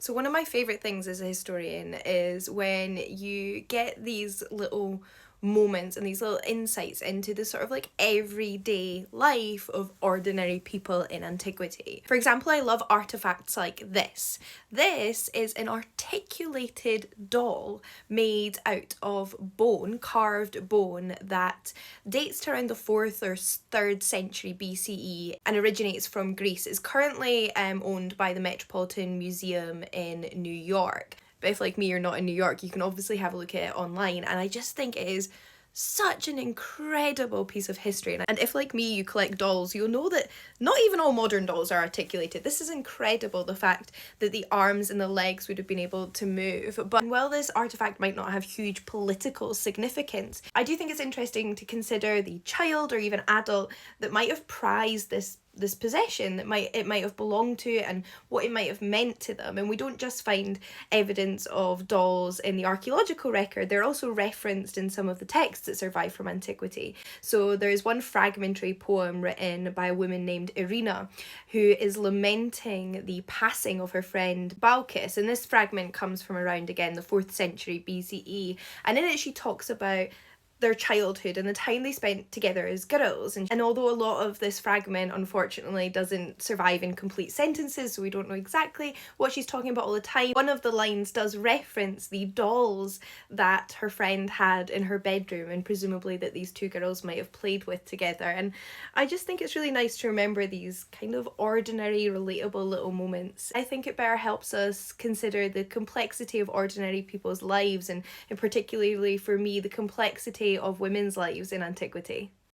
So one of my favourite things as a historian is when you get these little moments and these little insights into the sort of like everyday life of ordinary people in antiquity. For example, I love artifacts like this. This is an articulated doll made out of bone, carved bone, that dates to around the 4th or 3rd century BCE and originates from Greece. It's currently owned by the Metropolitan Museum in New York. But if, like me, you're not in New York, you can obviously have a look at it online. And I just think it is such an incredible piece of history. And if, like me, you collect dolls, you'll know that not even all modern dolls are articulated. This is incredible, the fact that the arms and the legs would have been able to move. But while this artifact might not have huge political significance, I do think it's interesting to consider the child or even adult that might have prized this possession that it might have belonged to and what it might have meant to them. And we don't just find evidence of dolls in the archaeological record, they're also referenced in some of the texts that survive from antiquity. So there's one fragmentary poem written by a woman named Irina who is lamenting the passing of her friend Balkis, and this fragment comes from around, again, the 4th century BCE, and in it she talks about their childhood and the time they spent together as girls. And although a lot of this fragment unfortunately doesn't survive in complete sentences, so we don't know exactly what she's talking about all the time, one of the lines does reference the dolls that her friend had in her bedroom, and presumably that these two girls might have played with together. And I just think it's really nice to remember these kind of ordinary, relatable little moments. I think it better helps us consider the complexity of ordinary people's lives, and particularly for me, the complexity of women's lives in antiquity.